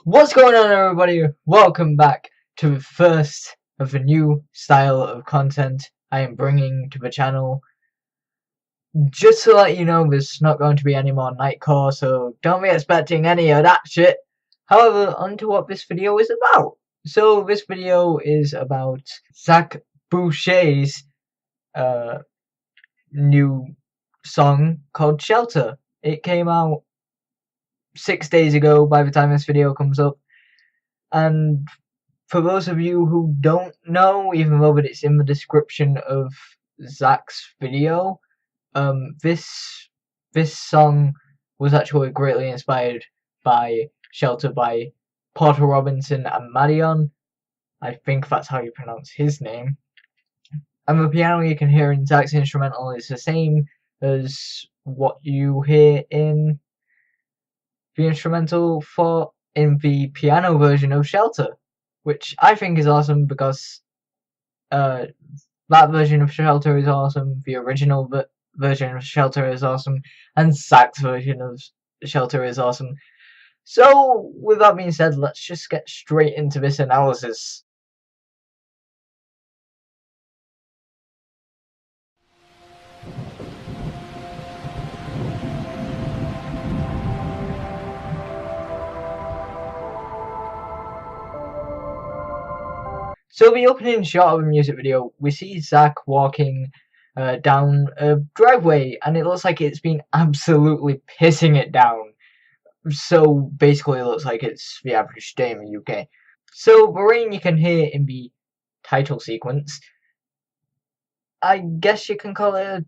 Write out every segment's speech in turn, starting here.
What's going on, everybody? Welcome back to the first of a new style of content I am bringing to the channel. Just to let you know, there's not going to be any more Nightcore, so don't be expecting any of that shit. However, onto what this video is about. So this video is about Zach Boucher's new song called Shelter. It came out 6 days ago by the time this video comes up, and for those of you who don't know, even though it's in the description of Zach's video, this song was actually greatly inspired by Shelter by Porter Robinson and Madeon. I think that's how you pronounce his name. And the piano you can hear in Zach's instrumental is the same as what you hear in the instrumental in the piano version of Shelter, which I think is awesome because that version of Shelter is awesome, the original version of Shelter is awesome, and Zach's version of Shelter is awesome. So, with that being said, let's just get straight into this analysis. So the opening shot of a music video, we see Zach walking down a driveway, and it looks like it's been absolutely pissing it down. So basically it looks like it's the average day in the UK. So the rain you can hear in the title sequence, I guess you can call it a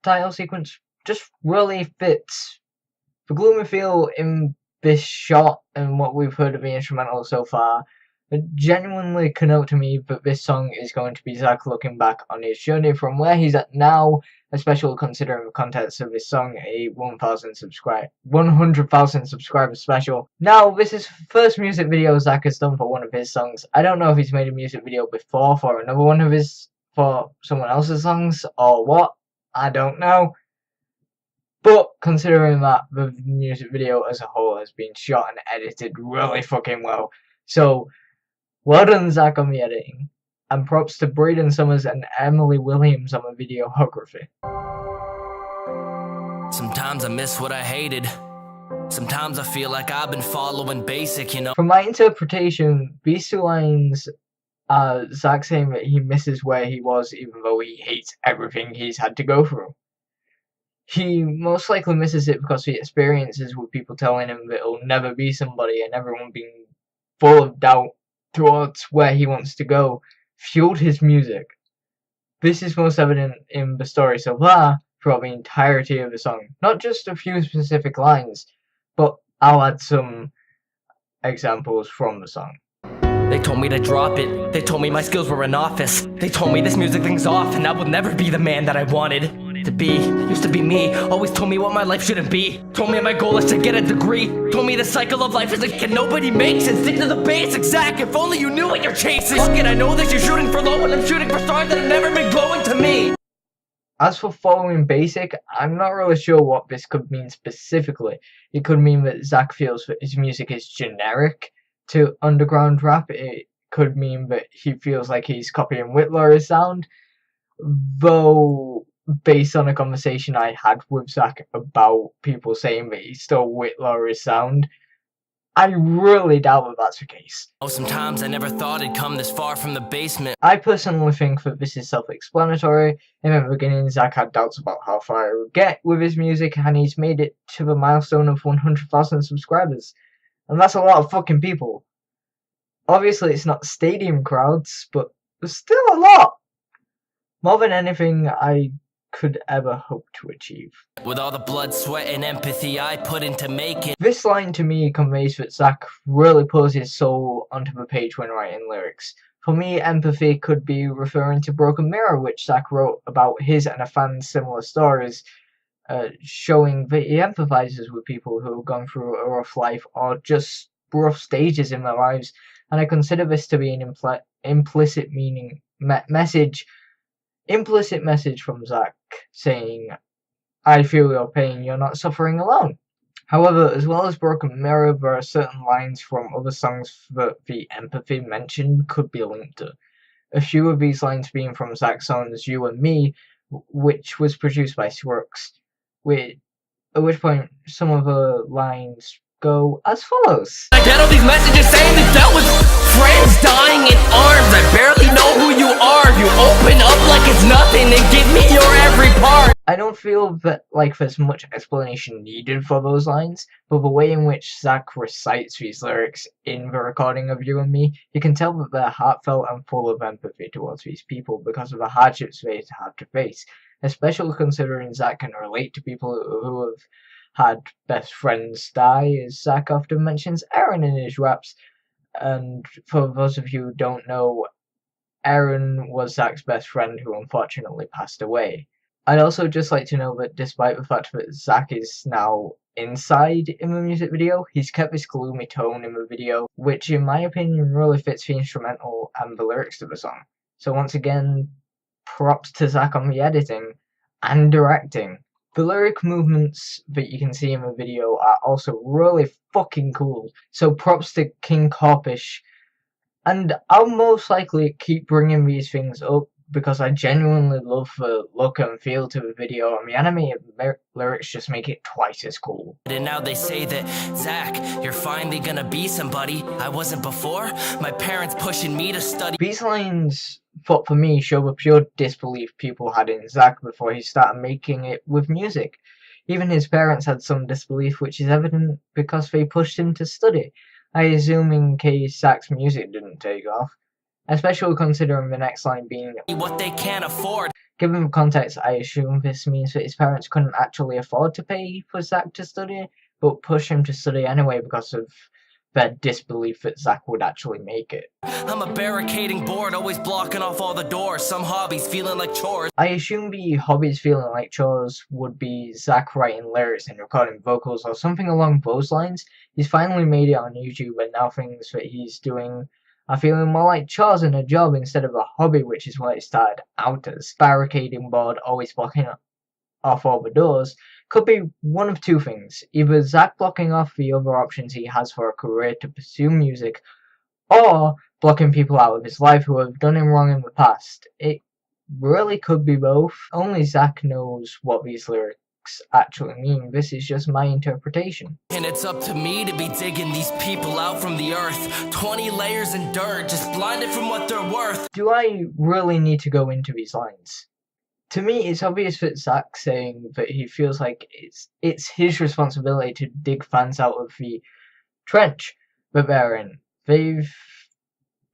title sequence, just really fits the gloomy feel in this shot and what we've heard of the instrumental so far. It genuinely connote to me that this song is going to be Zach looking back on his journey from where he's at now, especially considering the context of this song, a 100,000 subscriber special. Now, this is the first music video Zach has done for one of his songs. I don't know if he's made a music video before for another one of his, for someone else's songs, or what, I don't know. But considering that the music video as a whole has been shot and edited really fucking well, so well done, Zach, on the editing, and props to Braden Summers and Emily Williams on the videography. Sometimes I miss what I hated. Sometimes I feel like I've been following basic, you know. From my interpretation, these two lines are Zach saying that he misses where he was even though he hates everything he's had to go through. He most likely misses it because the experiences with people telling him that he'll never be somebody and everyone being full of doubt towards where he wants to go fueled his music. This is most evident in the story so far throughout the entirety of the song. Not just a few specific lines, but I'll add some examples from the song. They told me to drop it. They told me my skills were in office. They told me this music thing's off and I will never be the man that I wanted to be. Used to be me. Always told me what my life shouldn't be. Told me my goal is to get a degree. Told me the cycle of life is like and nobody makes it. Stick to the basics, Zach. If only you knew what you're chasing. Fuck it, I know that you're shooting for low and I'm shooting for stars that have never been glowing to me. As for following basic, I'm not really sure what this could mean specifically. It could mean that Zach feels that his music is generic to underground rap. It could mean that he feels like he's copying Whitlaw's sound, though based on a conversation I had with Zach about people saying that he stole Whitlaw's sound, I really doubt that that's the case. Oh, sometimes I never thought it'd come this far from the basement. I personally think that this is self-explanatory. In the beginning, Zach had doubts about how far he would get with his music, and he's made it to the milestone of 100,000 subscribers. And that's a lot of fucking people. Obviously, it's not stadium crowds, but there's still a lot. More than anything I could ever hope to achieve. With all the blood, sweat, and empathy I put into make it. This line to me conveys that Zach really pours his soul onto the page when writing lyrics. For me, empathy could be referring to Broken Mirror, which Zach wrote about his and a fan's similar stories, showing that he empathizes with people who have gone through a rough life or just rough stages in their lives, and I consider this to be an implicit message from Zach saying, I feel your pain, you're not suffering alone. However, as well as Broken Mirror, there are certain lines from other songs that the empathy mentioned could be linked to. A few of these lines being from Zach's songs You and Me, which was produced by Sworks, at which point some of the lines go as follows. I get all these messages saying they dealt with friends dying in arms. I barely know who you are. You open up like it's nothing and give me your every part. I don't feel that like there's much explanation needed for those lines, but the way in which Zach recites these lyrics in the recording of You and Me, you can tell that they're heartfelt and full of empathy towards these people because of the hardships they had to face, especially considering Zach can relate to people who have had best friends die, as Zach often mentions Aaron in his raps. And for those of you who don't know, Aaron was Zach's best friend who unfortunately passed away. I'd also just like to know that despite the fact that Zach is now inside in the music video, he's kept this gloomy tone in the video, which in my opinion really fits the instrumental and the lyrics to the song. So once again, props to Zach on the editing and directing. The lyric movements that you can see in the video are also really fucking cool, so props to King Corpish. And I'll most likely keep bringing these things up because I genuinely love the look and feel to the video, and the animated lyrics just make it twice as cool. And now they say that, Zach, you're finally gonna be somebody. I wasn't before. My parents pushing me to study. These lines, for me, show the pure disbelief people had in Zach before he started making it with music. Even his parents had some disbelief, which is evident because they pushed him to study. I assume in case Zach's music didn't take off, especially considering the next line being what they can't afford. Given the context, I assume this means that his parents couldn't actually afford to pay for Zach to study, but push him to study anyway because of their disbelief that Zach would actually make it. I'm a barricading board, always blocking off all the doors. Some hobbies feeling like chores. I assume the hobbies feeling like chores would be Zach writing lyrics and recording vocals or something along those lines. He's finally made it on YouTube and now things that he's doing are feeling more like chores and a job instead of a hobby, which is what it started out as. Barricading board, always blocking off all the doors, could be one of two things. Either Zach blocking off the other options he has for a career to pursue music, or blocking people out of his life who have done him wrong in the past. It really could be both. Only Zach knows what these lyrics actually mean. This is just my interpretation. And it's up to me to be digging these people out from the earth. 20 layers in dirt, just blinded from what they're worth. Do I really need to go into these lines? To me, it's obvious that Zach's saying that he feels like it's his responsibility to dig fans out of the trench that they're in. They've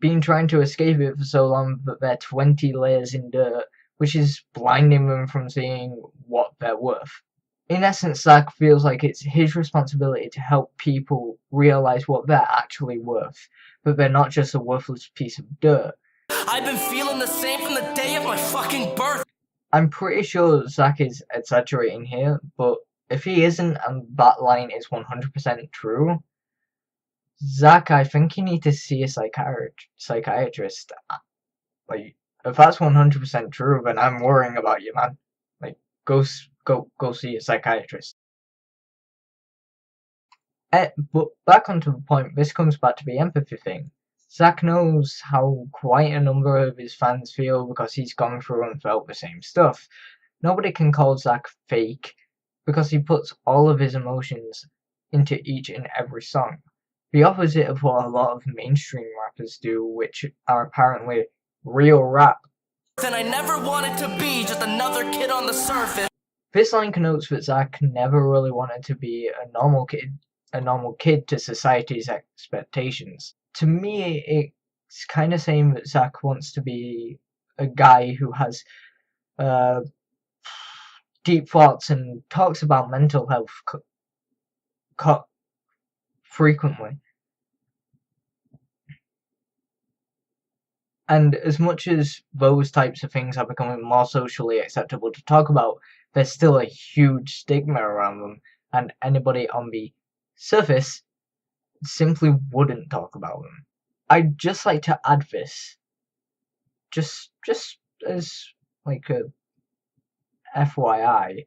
been trying to escape it for so long that they're 20 layers in dirt, which is blinding them from seeing what they're worth. In essence, Zach feels like it's his responsibility to help people realize what they're actually worth, that they're not just a worthless piece of dirt. I've been feeling the same from the day of my fucking birth. I'm pretty sure Zach is exaggerating here, but if he isn't and that line is 100% true, Zach, I think you need to see a psychiatrist. Like, if that's 100% true, then I'm worrying about you, man. Like, go see a psychiatrist. But back onto the point, this comes back to the empathy thing. Zach knows how quite a number of his fans feel because he's gone through and felt the same stuff. Nobody can call Zach fake because he puts all of his emotions into each and every song. The opposite of what a lot of mainstream rappers do, which are apparently real rap. And I never wanted to be just another kid on the surface. This line connotes that Zach never really wanted to be a normal kid to society's expectations. To me, it's kind of saying that Zach wants to be a guy who has deep thoughts and talks about mental health frequently. And as much as those types of things are becoming more socially acceptable to talk about, there's still a huge stigma around them, and anybody on the surface simply wouldn't talk about them. I'd just like to add this, just as like a FYI.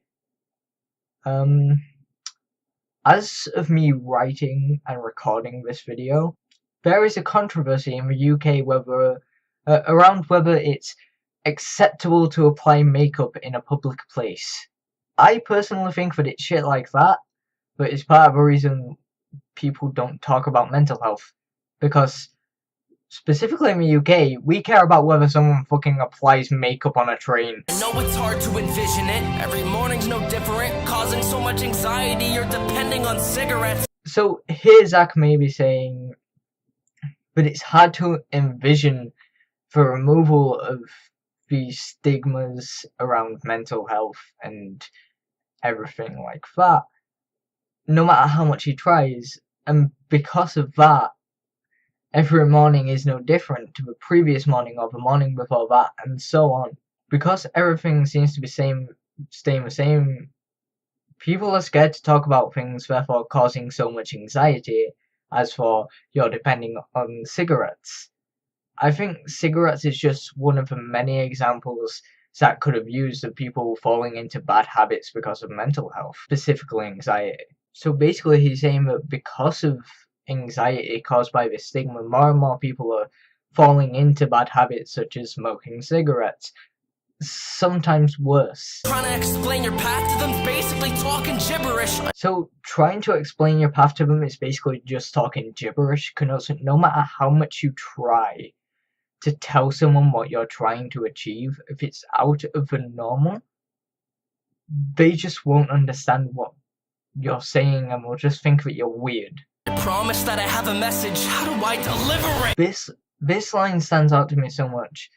As of me writing and recording this video, there is a controversy in the UK around whether it's acceptable to apply makeup in a public place. I personally think that it's shit like that, but it's part of the reason people don't talk about mental health. Because, specifically in the UK, we care about whether someone fucking applies makeup on a train. I know it's hard to envision it. Every morning's no different, causing so much anxiety you're depending on cigarettes. So here Zach may be saying, but it's hard to envision the removal of these stigmas around mental health and everything like that, no matter how much he tries. And because of that, every morning is no different to the previous morning or the morning before that, and so on. Because everything seems to be staying the same, people are scared to talk about things, therefore causing so much anxiety. As for you're depending on cigarettes, I think cigarettes is just one of the many examples Zach could have used of people falling into bad habits because of mental health, specifically anxiety. So basically he's saying that because of anxiety caused by this stigma, more and more people are falling into bad habits such as smoking cigarettes. Sometimes worse. Trying to explain your path to them, basically talking gibberish. So trying to explain your path to them is basically just talking gibberish, because no matter how much you try to tell someone what you're trying to achieve, if it's out of the normal, they just won't understand what you're saying and will just think that you're weird. I promise that I have a message. How do I deliver it? This line stands out to me so much.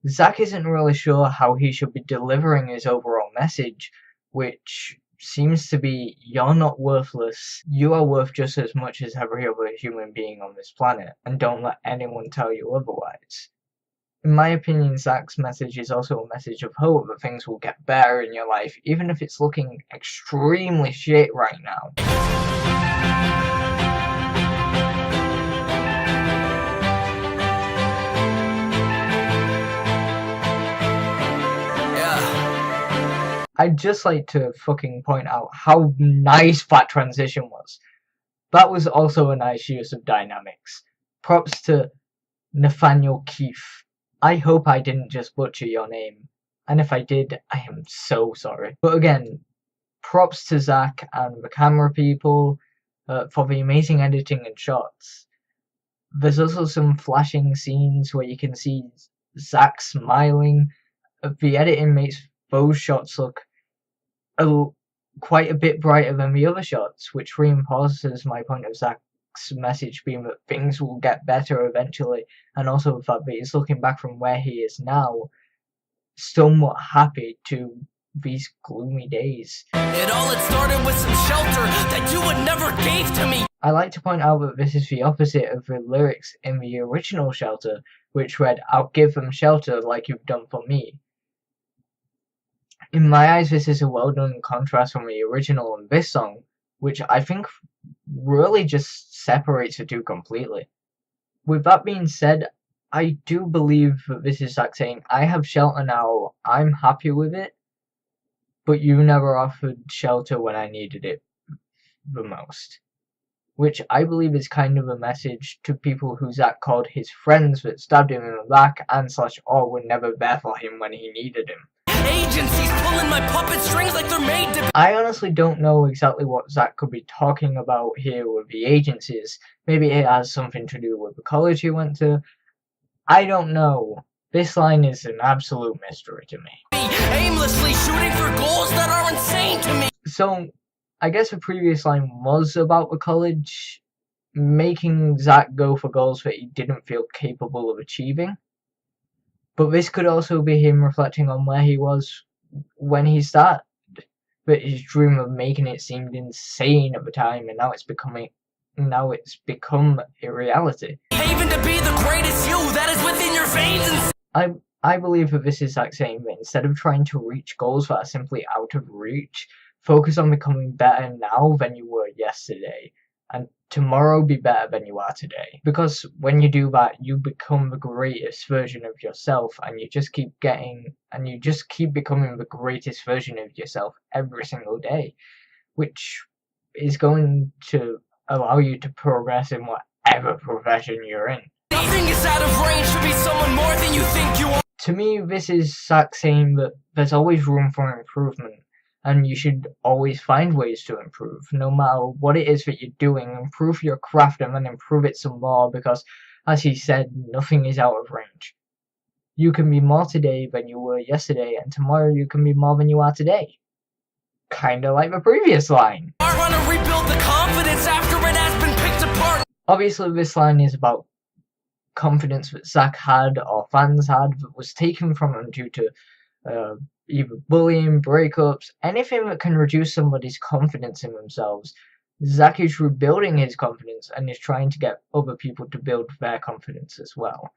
Zach isn't really sure how he should be delivering his overall message, which seems to be, you're not worthless, you are worth just as much as every other human being on this planet, and don't let anyone tell you otherwise. In my opinion, Zach's message is also a message of hope that things will get better in your life, even if it's looking extremely shit right now. I'd just like to fucking point out how nice that transition was. That was also a nice use of dynamics. Props to Nathaniel Keefe. I hope I didn't just butcher your name, and if I did, I am so sorry. But again, props to Zach and the camera people for the amazing editing and shots. There's also some flashing scenes where you can see Zach smiling. The editing makes those shots look quite a bit brighter than the other shots, which reinforces my point of Zach's message being that things will get better eventually, and also the fact that he's looking back from where he is now, somewhat happy to these gloomy days. It all had started with some shelter that you would never gave to me. I like to point out that this is the opposite of the lyrics in the original Shelter, which read, "I'll give them shelter like you've done for me." In my eyes, this is a well done contrast from the original and this song, which I think really just separates the two completely. With that being said, I do believe that this is Zach saying, I have shelter now, I'm happy with it, but you never offered shelter when I needed it the most. Which I believe is kind of a message to people who Zach called his friends that stabbed him in the back and /or were never there for him when he needed him. Agencies pulling my puppet strings like they're made to. I honestly don't know exactly what Zach could be talking about here with the agencies. Maybe it has something to do with the college he went to. I don't know. This line is an absolute mystery to me. Aimlessly shooting for goals that are insane to me. So, I guess the previous line was about the college, making Zach go for goals that he didn't feel capable of achieving. But this could also be him reflecting on where he was when he started. But his dream of making it seemed insane at the time, and now it's become a reality. Haven to be the greatest you that is within your veins. I believe that this is like saying that instead of trying to reach goals that are simply out of reach, focus on becoming better now than you were yesterday, and tomorrow be better than you are today. Because when you do that, you become the greatest version of yourself, and you just keep becoming the greatest version of yourself every single day. Which is going to allow you to progress in whatever profession you're in. Nothing is out of range to be someone more than you think you are. To me, this is Zach saying that there's always room for improvement, and you should always find ways to improve. No matter what it is that you're doing, improve your craft and then improve it some more, because, as he said, nothing is out of range. You can be more today than you were yesterday, and tomorrow you can be more than you are today. Kinda like the previous line. I want to rebuild the confidence after it has been picked apart. Obviously, this line is about confidence that Zach had or fans had that was taken from him due to either bullying, breakups, anything that can reduce somebody's confidence in themselves. Zach is rebuilding his confidence and is trying to get other people to build their confidence as well.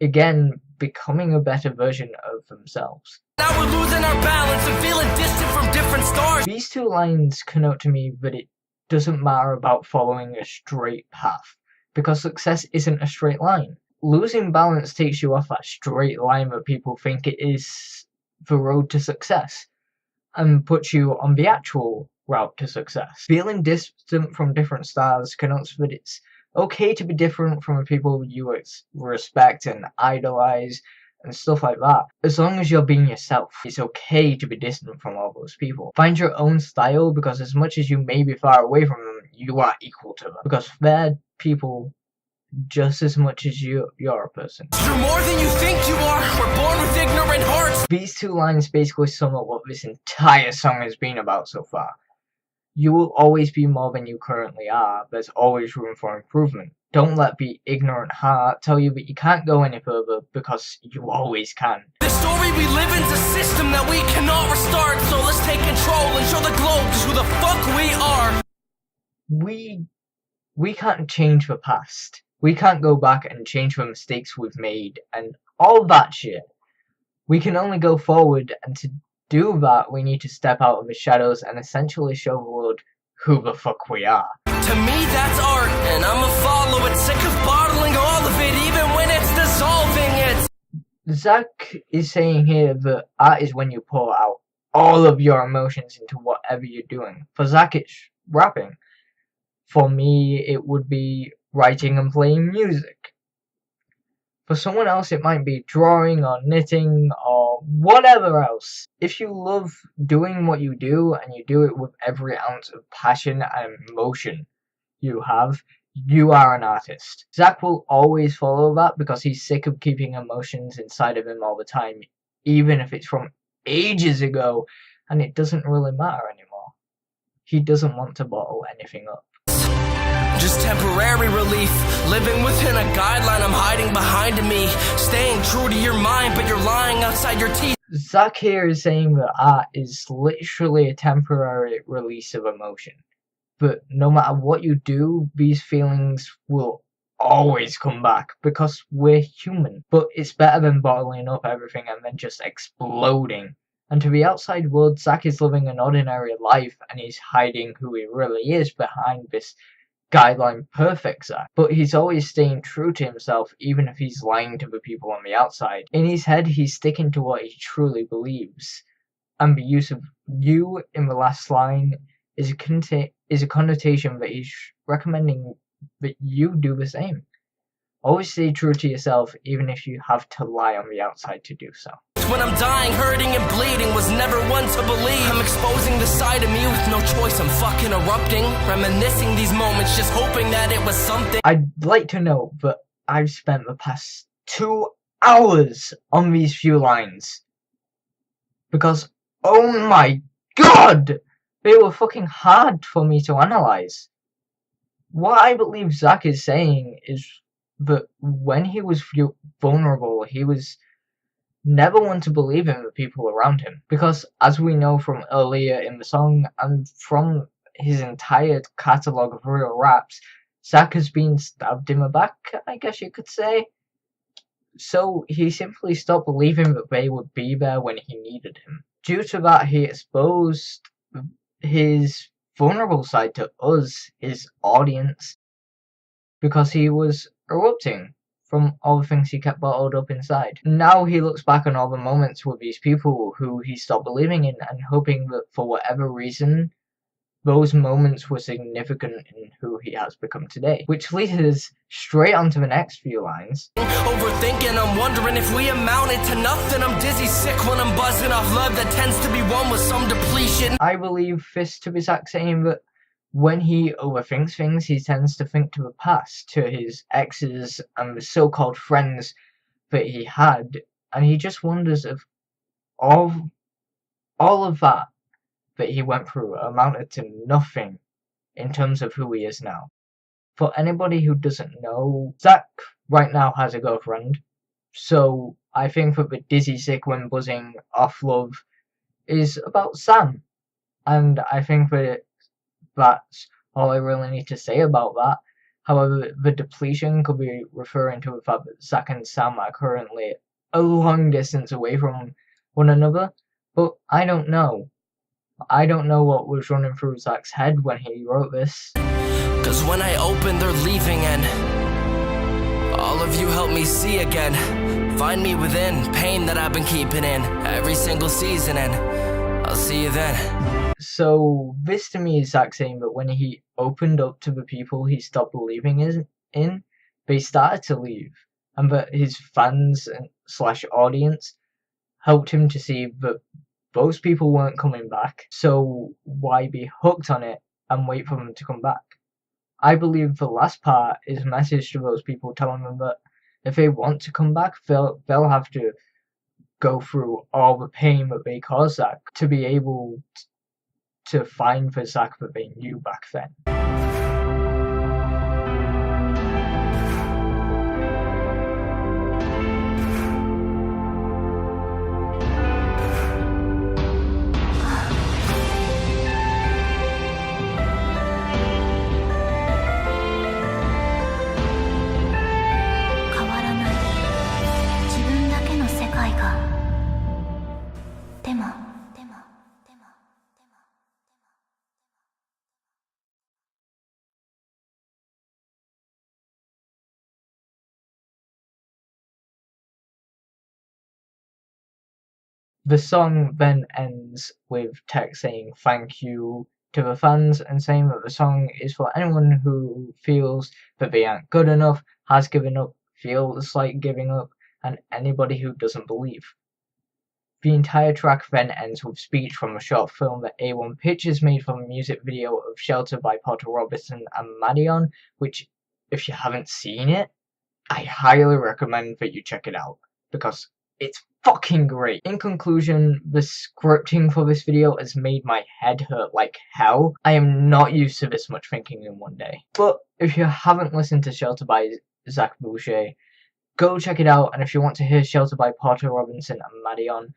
Again, becoming a better version of themselves. Now we're losing our balance and feeling distant from different stars. These two lines connote to me that it doesn't matter about following a straight path, because success isn't a straight line. Losing balance takes you off that straight line that people think it is the road to success, and puts you on the actual route to success. Feeling distant from different stars connotes that it's okay to be different from the people you respect and idolize and stuff like that. As long as you're being yourself, it's okay to be distant from all those people. Find your own style, because as much as you may be far away from them, you are equal to them, because they're people just as much as you're a person. You're more than you think you are. We're born with ignorant hearts. These two lines basically sum up what this entire song has been about so far. You will always be more than you currently are. There's always room for improvement. Don't let the ignorant heart tell you that you can't go any further, because you always can. The story we live in's a system that we cannot restart, so let's take control and show the globe just who the fuck we are. We can't change the past. We can't go back and change the mistakes we've made and all that shit. We can only go forward, and to do that, we need to step out of the shadows and essentially show the world who the fuck we are. To me, that's art, and I'ma follow it. Sick of bottling all of it, even when it's dissolving it. Zach is saying here that art is when you pour out all of your emotions into whatever you're doing. For Zach, it's rapping. For me, it would be writing and playing music. For someone else, it might be drawing or knitting or whatever else. If you love doing what you do, and you do it with every ounce of passion and emotion you have, you are an artist. Zach will always follow that, because he's sick of keeping emotions inside of him all the time, even if it's from ages ago, and it doesn't really matter anymore. He doesn't want to bottle anything up. Just temporary relief, living within a guideline I'm hiding behind me, staying true to your mind, but you're lying outside your teeth. Zach here is saying that art is literally a temporary release of emotion. But no matter what you do, these feelings will always come back, because we're human. But it's better than bottling up everything and then just exploding. And to the outside world, Zach is living an ordinary life, and he's hiding who he really is behind this guideline perfect Zach. But he's always staying true to himself, even if he's lying to the people on the outside. In his head, he's sticking to what he truly believes. And the use of you in the last line is a connotation that he's recommending that you do the same. Always stay true to yourself, even if you have to lie on the outside to do so. When I'm dying, hurting and bleeding, was never one to believe. I'm exposing the side of me with no choice, I'm fucking erupting. Reminiscing these moments, just hoping that it was something. I'd like to note that I've spent the past 2 hours on these few lines. Because, oh my god! They were fucking hard for me to analyze. What I believe Zach is saying is that when he was vulnerable, he was never one to believe in the people around him. Because as we know from earlier in the song, and from his entire catalogue of real raps, Zach has been stabbed in the back, I guess you could say. So he simply stopped believing that they would be there when he needed him. Due to that, he exposed his vulnerable side to us, his audience, because he was erupting from all the things he kept bottled up inside. Now he looks back on all the moments with these people who he stopped believing in, and hoping that for whatever reason those moments were significant in who he has become today. Which leads us straight onto the next few lines. Overthinking, I'm wondering if we amounted to nothing. I'm dizzy sick when I'm buzzing off love that tends to be one with some depletion. I believe this to be Zach saying that when he overthinks things, he tends to think to the past, to his exes and the so-called friends that he had, and he just wonders if all of that he went through amounted to nothing in terms of who he is now. For anybody who doesn't know, Zach right now has a girlfriend, so I think that the dizzy sick when buzzing off love is about Sam, and I think that that's all I really need to say about that. However, the depletion could be referring to the fact that Zach and Sam are currently a long distance away from one another, but I don't know. I don't know what was running through Zach's head when he wrote this. Cause when I open, they're leaving, and all of you help me see again. Find me within pain that I've been keeping in every single season, and I'll see you then. So this to me is Zach saying that when he opened up to the people he stopped believing in, they started to leave, and that his fans slash audience helped him to see that those people weren't coming back, so why be hooked on it and wait for them to come back? I believe the last part is a message to those people telling them that if they want to come back, they'll have to go through all the pain that they caused Zach to be able to find the Zach that they knew back then. The song then ends with text saying thank you to the fans and saying that the song is for anyone who feels that they aren't good enough, has given up, feels like giving up, and anybody who doesn't believe. The entire track then ends with speech from a short film that A1 Pictures made from a music video of Shelter by Potter Robertson and Madeon, which, if you haven't seen it, I highly recommend that you check it out, because it's fucking great. In conclusion, the scripting for this video has made my head hurt like hell. I am not used to this much thinking in one day. But if you haven't listened to Shelter by Zach Boucher, go check it out, and if you want to hear Shelter by Potter Robinson and Madeon,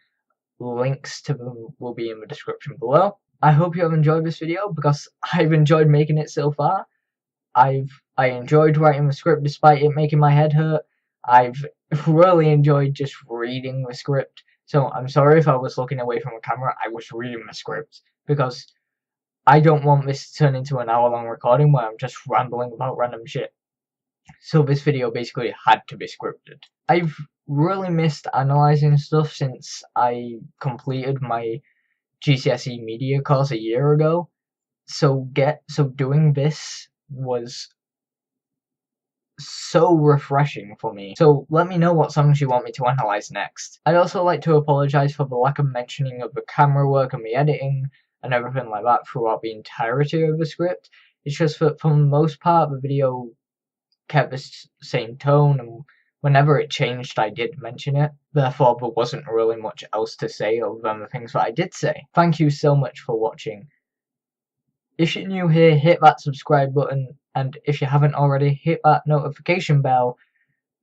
links to them will be in the description below. I hope you have enjoyed this video, because I've enjoyed making it so far. I enjoyed writing the script despite it making my head hurt. I've really enjoyed just reading the script, so I'm sorry if I was looking away from the camera. I was reading the script, because I don't want this to turn into an hour-long recording where I'm just rambling about random shit. So this video basically had to be scripted. I've really missed analysing stuff since I completed my GCSE media course a year ago, so doing this was so refreshing for me. So let me know what songs you want me to analyse next. I'd also like to apologise for the lack of mentioning of the camera work and the editing and everything like that throughout the entirety of the script. It's just that for the most part the video kept the same tone, and whenever it changed I did mention it. Therefore there wasn't really much else to say other than the things that I did say. Thank you so much for watching. If you're new here, hit that subscribe button, and if you haven't already, hit that notification bell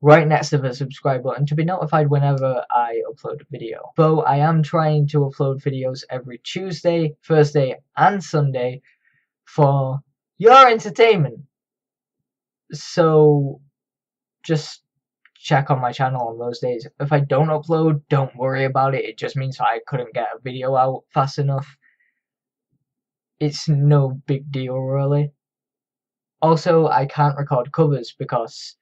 right next to the subscribe button to be notified whenever I upload a video. Though I am trying to upload videos every Tuesday, Thursday and Sunday for your entertainment. So just check on my channel on those days. If I don't upload, don't worry about it. It just means I couldn't get a video out fast enough. It's no big deal, really. Also, I can't record covers because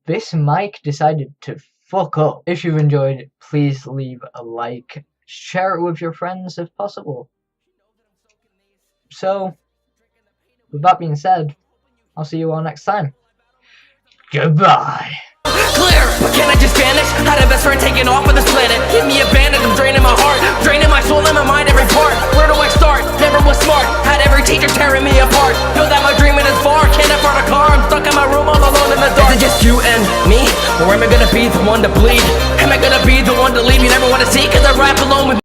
this mic decided to fuck up. If you've enjoyed, please leave a like. Share it with your friends if possible. So, with that being said, I'll see you all next time. Goodbye. Clear, but can I just vanish? Had a best friend taken off of this planet. Keep me abandoned, I'm draining my heart, draining my soul and my mind, every part. Where do I start? Never was smart, had every teacher tearing me apart. Feel that my dreaming is far, can't afford a car, I'm stuck in my room all alone in the dark. Is it just you and me? Or am I gonna be the one to bleed? Am I gonna be the one to leave? You never wanna see, cause I rap alone with